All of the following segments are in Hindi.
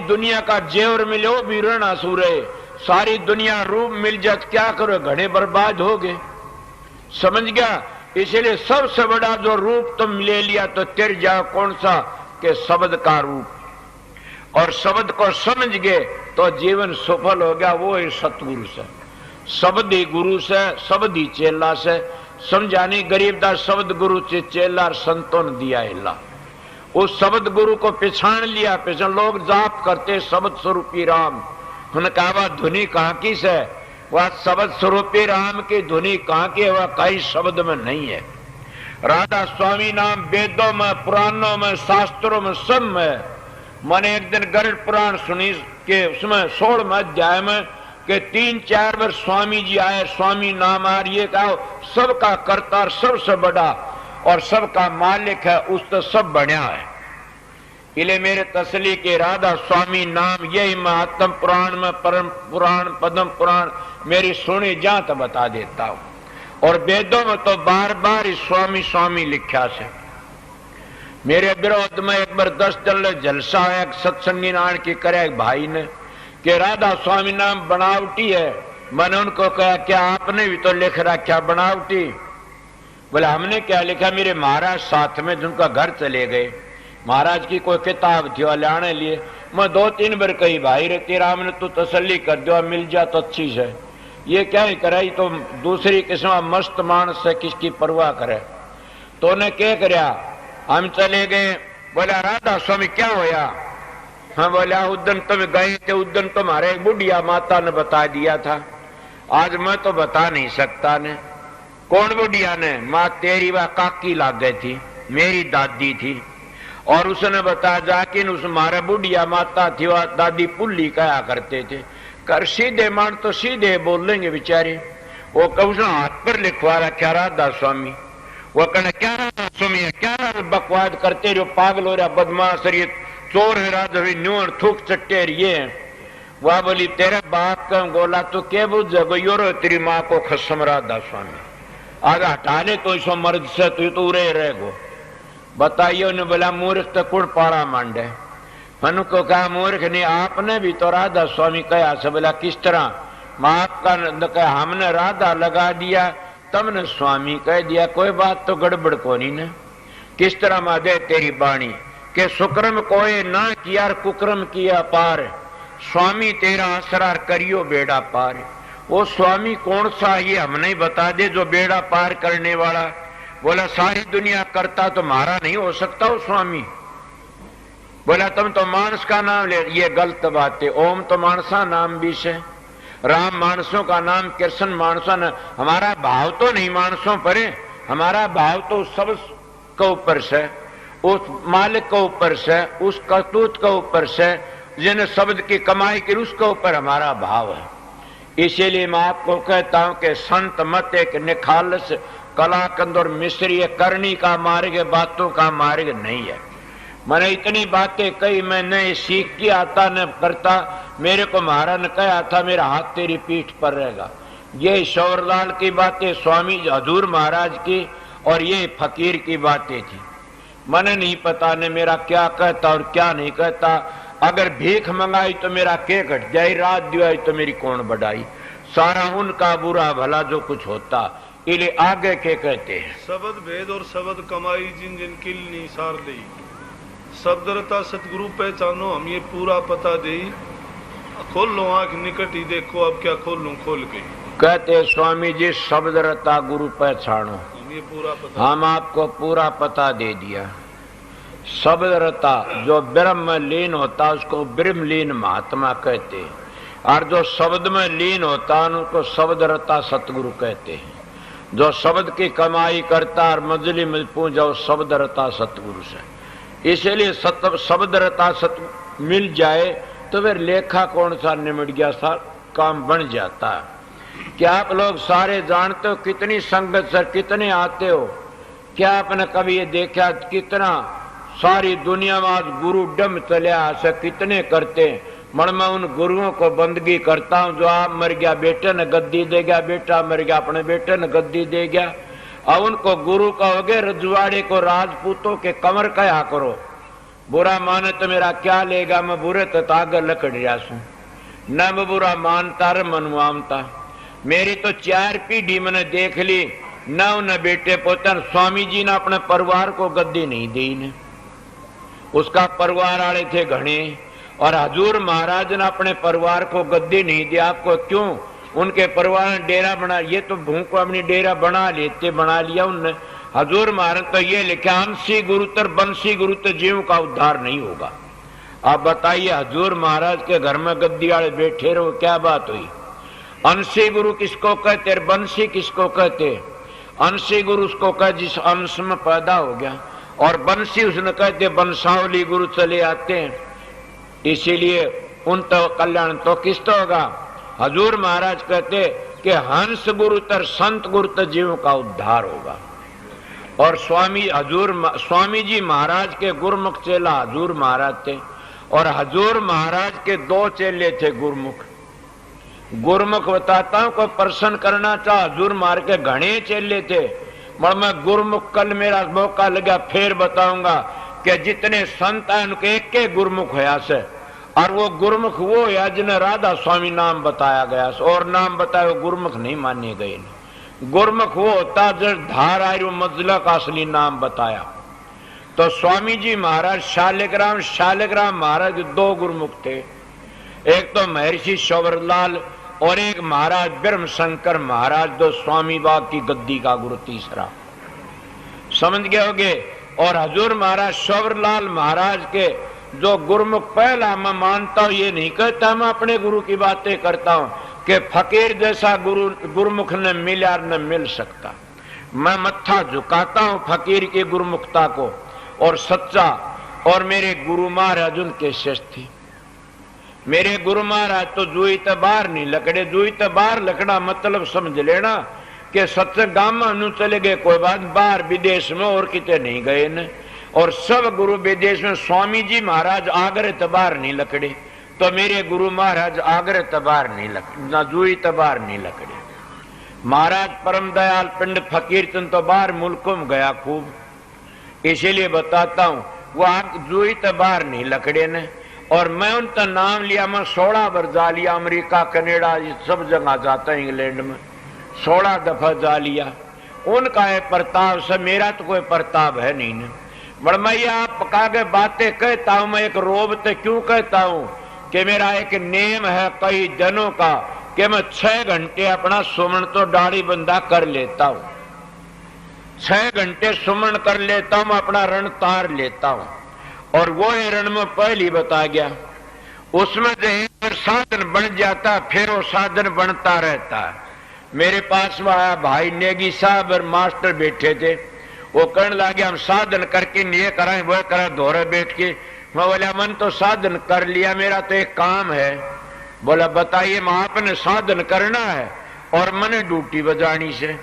दुनिया का जेवर मिले वो भी रण असुरे, सारी दुनिया रूप मिल जाए तो क्या करो, घने बर्बाद हो गए। समझ गया? इसलिए सबसे बड़ा जो रूप तुम ले लिया तो तिर जाओ कौन सा, के शब्द का रूप। और शब्द को समझ गए तो जीवन सफल हो गया। वो है सतगुरु से, शब्द ही गुरु से, शब्द ही चेला से। समझानी गरीबदास शब्द गुरु से चेला संतों ने दिया हिला। उस शब्द गुरु को पहचान लिया। पहचान लोग जाप करते शब्द स्वरूपी राम, उन्होंने कहा वह धुनी कहाँ की से, वह शब्द स्वरूपी राम की धुनी कहाँ की है, वह कई शब्द में नहीं है। राधा स्वामी नाम वेदों में, पुराणों में, शास्त्रों में, सब में। मैंने एक दिन गरुड़ पुराण सुनी के उसमें 16वें अध्याय में कि 3-4 बार स्वामी जी आए, स्वामी नाम आ रही है। कहा सबका कर्ता, सबसे बड़ा और सबका मालिक है, उस तो सब बढ़िया है। इले मेरे तसली के राधा स्वामी नाम यही मैं आत्म पुराण में, परम पुराण, पद्म पुराण मेरी सुनी जा तो बता देता हूं। और वेदों में तो बार बार ही स्वामी स्वामी लिखा से। मेरे विरोध में एक बार 10 दिन जलसा है, सत्संगी नारायण की करे एक भाई ने कि राधा स्वामी नाम बनावटी है। मैंने उनको कहा क्या आपने भी तो लिख रखा बनावटी? बोले हमने क्या लिखा, मेरे महाराज साथ में जिनका घर चले गए, महाराज की कोई किताब थी वो लाने लिए। मैं 2-3 बार कही भाई रे तेरा हमने तो तसल्ली कर दिया, मिल जा तो अच्छी से, ये क्या ही कराई तो दूसरी किस्म मस्त मानस से किसकी परवाह करे। तो उन्हें क्या करया, हम चले गए। बोला राधा स्वामी क्या होया? हाँ बोला उदन तुम गए थे, उदन तुम्हारे बुढ़िया माता ने बता दिया था, आज मैं तो बता नहीं सकता ने। कौन बुढ़िया ने? माँ तेरी वह काकी लाग गई थी, मेरी दादी थी। और उसने बताया जाके उस मारे बुढ़िया माता थी, वह दादी पुल्ली कहा करते थे। कर सीधे मान तो सीधे बोल लेंगे बेचारे। वो उसने हाथ पर लिखवा रखा राधा स्वामी। वो कहना क्या राधा स्वामी है, क्या बकवाद करते रहो, पागल हो रहा, बदमाश ये चोर है राधा न्यूर थूक चट्टे ये। वह बोली तेरे बाप का गोला तो क्या बुझ गो, तेरी माँ को खसम राधा स्वामी आगे हटा ले तो इसो मर्द से तो उरे रहेगो। बताइए उन्हें बोला मूर्ख तो कुड़ पाड़ा मांडे। मनु को कहा मूर्ख नहीं, आपने भी तो राधा स्वामी कहा से। बोला किस तरह? माप का हमने राधा लगा दिया, तुमने स्वामी कह दिया, कोई बात तो गड़बड़ को नहीं ना। किस तरह मादे तेरी बाणी के सुक्रम कोई ना किया कुक्रम किया पार, स्वामी तेरा असरार करियो बेड़ा पार। वो स्वामी कौन सा ये हमने बता दे जो बेड़ा पार करने वाला। बोला सारी दुनिया करता तो मारा नहीं हो सकता वो स्वामी। बोला तुम तो मानस का नाम ले, ये गलत बात है। ओम तो मानसा नाम भी से, राम मानसों का नाम, कृष्ण मानसा न। हमारा भाव तो नहीं मानसों पर है, हमारा भाव तो सब के ऊपर से, उस मालिक के ऊपर से, उस करतूत के ऊपर से, जिन्हें शब्द की कमाई की उसके ऊपर हमारा भाव है। इसीलिए मैं आपको कहता हूं कि संत मत एक निखालस कलाकंद और मिश्री करनी का मार्ग, बातों का मार्ग नहीं है। मैंने इतनी बातें कही, मैं न सीख के आता न करता। मेरे को महाराज ने कहा था मेरा हाथ तेरी पीठ पर रहेगा। ये शौरलाल की बातें, स्वामी हजूर महाराज की, और ये फकीर की बातें थी। मैंने नहीं पता ने मेरा क्या कहता और क्या नहीं कहता। अगर भीख मंगाई तो मेरा के घट जाई, रात दिवाई तो मेरी कौन बढ़ाई। सारा उनका बुरा भला जो कुछ होता। इले आगे के कहते हैं शब्द भेद और शब्द कमाई जिन जिन किल निसार दे, शब्दरता सतगुरु पहचानो हम ये पूरा पता दे। खोल लो आंख निकट ही देखो, अब क्या खोल लूं खोल के। कहते स्वामी जी शब्दरता गुरु पहचानो, हम ये पूरा पता, हम आपको पूरा पता दे दिया। शब्दरता जो ब्रह्म में लीन होता उसको ब्रह्मलीन महात्मा कहते हैं, और जो शब्द में लीन होता है उनको शब्दरता सतगुरु कहते हैं। जो शब्द की कमाई करता और मजली में पूजा शब्दरता सतगुरु से। इसलिए शब्दरता सत मिल जाए तो फिर लेखा कौन सा निमट गया सा काम बन जाता है। क्या आप लोग सारे जानते हो कितनी संगत से कितने आते हो? क्या आपने कभी ये देखा कितना सारी दुनिया में आज गुरु डम चलिया से कितने करते हैं। मन में उन गुरुओं को बंदगी करता हूं जो आप मर गया बेटे ने गद्दी दे गया, बेटा मर गया अपने बेटे ने गद्दी दे गया। अब उनको गुरु कहोगे, रजवाड़े को राजपूतों के कमर कहा करो, बुरा माने तो मेरा क्या लेगा, मैं बुरे तो तागर लकड़ रहा सू, न मैं बुरा मानता र मनवामता। मेरी तो 4 पीढ़ी मैंने देख ली, न बेटे पोते। स्वामी जी ने अपने परिवार को गद्दी नहीं दी ने, उसका परिवार वाले थे घने, और हजूर महाराज ने अपने परिवार को गद्दी नहीं दिया। आपको क्यों? उनके परिवार ने डेरा बना, ये तो भूख को अपनी डेरा बना लिया उनने। हजूर महाराज तो ये लिखा, अंशी गुरुतर बंशी गुरुतर जीव का उद्धार नहीं होगा। आप बताइए, हजूर महाराज के घर में गद्दी वाले बैठे रहो, क्या बात हुई? अंशी गुरु किसको कहते, बंशी किसको कहते? अंशी गुरु उसको कह जिस अंश में पैदा हो गया, और बंशी उसने कहते बंशावली गुरु चले आते हैं। इसीलिए उन तो कल्याण तो किस तो होगा? हजूर महाराज कहते कि हंस गुरुतर संत गुरुतर जीव का उद्धार होगा। और स्वामी जी महाराज के गुरुमुख चेला हजूर महाराज थे, और हजूर महाराज के 2 चेले थे गुरुमुख। गुरुमुख बताता हूं, कोई प्रश्न करना चाह, हजूर महाराज के घने चेले थे। मगर मैं गुरुमुख कल मेरा मौका लगा फिर बताऊंगा कि जितने संत हैं उनके एक गुरुमुख होया से, और वो गुरुमुख वो है जिन्हें राधा स्वामी नाम बताया गया, और नाम बताया वो गुरुमुख नहीं माने गए। गुरुमुख वो होता जो धार आयु मंजिला का असली नाम बताया। तो स्वामी जी महाराज शालिग्राम महाराज 2 गुरुमुख थे, एक तो महर्षि शौवरलाल और एक महाराज ब्रह्म शंकर महाराज, 2 स्वामी बाग की गद्दी का गुरु तीसरा। समझ गए होगे? और हजूर महाराज शौवरलाल महाराज के जो गुरुमुख पहला, मैं मानता हूं, ये नहीं कहता मैं अपने गुरु की बातें करता हूं कि फकीर जैसा गुरुमुख न मिला न मिल सकता। मैं मत्था झुकाता हूं फकीर की गुरुमुखता को, और सच्चा। और मेरे गुरु महाराज उनके शिष्य थे। मेरे गुरु महाराज तो जुई तो बाहर नहीं लकड़े, जुई तो बाहर लकड़ा मतलब समझ लेना कि सत्संग गामा नु चले गए, कोई बात बाहर विदेश में और किते नहीं गए न। और सब गुरु विदेश में, स्वामी जी महाराज आगरे तबार नहीं लकड़े, तो मेरे गुरु महाराज आगरे तबार नहीं लकड़े, ना जुई तबार नहीं लकड़े। महाराज परम दयाल पिंड फकीर चंद तो बाहर मुल्कों में गया खूब, इसीलिए बताता हूं, वो जुई तबार नहीं लकड़े ने। और मैं उनका नाम लिया, मैं 16 बार जा लिया, अमेरिका कनाडा सब जगह जाता है, इंग्लैंड में 16 दफा जा लिया। उनका है प्रताप से, मेरा तो कोई प्रताप है नहीं न। बड़ मैं ये आप पका के बातें कहता हूं, मैं एक रोबते क्यों कहता हूं कि मेरा एक नेम है कई जनों का कि मैं 6 घंटे अपना सुमन तो दाढ़ी बंदा कर लेता हूं, 6 घंटे सुमन कर लेता हूं, अपना रण तार लेता हूं। और वो रण में पहली बता गया, उसमें जो एक साधन बन जाता फिर वो साधन बनता रहता है। मेरे पास में आया भाई नेगी साहब और मास्टर बैठे थे, वो कहने लगे हम साधन करके ये कराएं वो करा धोरे बैठ के। मैं बोला मन तो साधन कर लिया, मेरा तो एक काम है। बोला बताइए। मैं आपने साधन करना है और मैंने ड्यूटी बजानी से,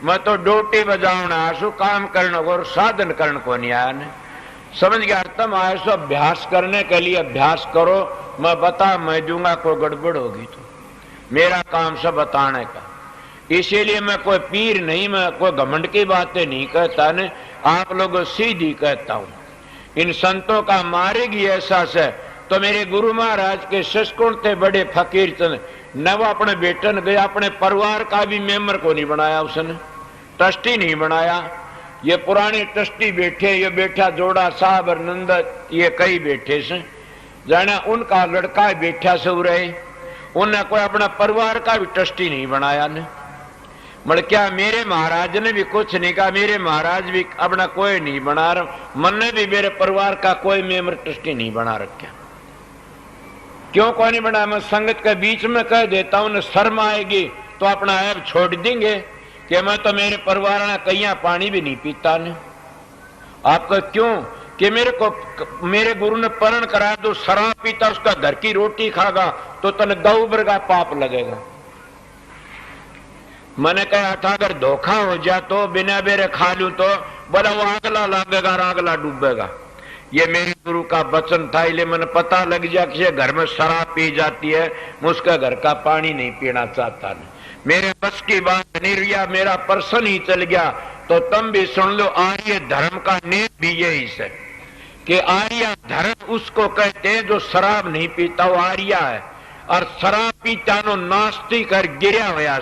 मैं तो ड्यूटी बजाना आसू, काम करना और साधन करने को नहीं आया ने। समझ गया? तुम आए सो अभ्यास करने के लिए, अभ्यास करो, मैं बता मैं दूंगा, कोई गड़बड़ होगी तो मेरा काम सब बताने का। इसीलिए मैं कोई पीर नहीं, मैं कोई घमंड की बातें नहीं कहता ने, आप लोगों सीधी कहता हूं। इन संतों का मार्ग ही ऐसा है। तो मेरे गुरु महाराज के शिष्य थे बड़े फकीर चंद, न वो अपने बेटे ने गया, अपने परिवार का भी मेंबर को नहीं बनाया उसने, ट्रस्टी नहीं बनाया। ये पुराने ट्रस्टी बैठे, ये बैठा जोड़ा साहब और नंद, ये कई बैठे से जाना, उनका लड़का बैठा से रहे, उन्हें कोई अपना परिवार का भी ट्रस्टी नहीं बनाया ने। मगर क्या मेरे महाराज ने भी कुछ नहीं कहा, मेरे महाराज भी अपना कोई नहीं बना रहा, मैंने भी मेरे परिवार का कोई मेंबर ट्रस्टी नहीं बना रखा। क्यों कोई नहीं बना? मैं संगत के बीच में कह देता हूं, शर्म आएगी तो अपना ऐप छोड़ देंगे कि मैं तो मेरे परिवार ने कहीं पानी भी नहीं पीता ने। आपका क्यों कि मेरे गुरु ने परण करा दो, शराब पीता उसका घर की रोटी खागा तो तन गौ बरगा पाप लगेगा। मैंने कहा था अगर धोखा हो जाए तो बिना बेरे खा लूं तो बोला वो आगला लागेगा, आगला डूबेगा। ये मेरे गुरु का वचन था, इसलिए मैंने पता लग गया कि घर में शराब पी जाती है, मैं उसका घर का पानी नहीं पीना चाहता नहीं। मेरे बस की बात नहीं रिया, मेरा पर्सन ही चल गया। तो तुम भी सुन लो, आर्य धर्म का नेम भी यही है कि आर्या धर्म उसको कहते हैं जो शराब नहीं पीता, वो आर्या है। और शराब पीता नो नास्तिक और गिरा हुआ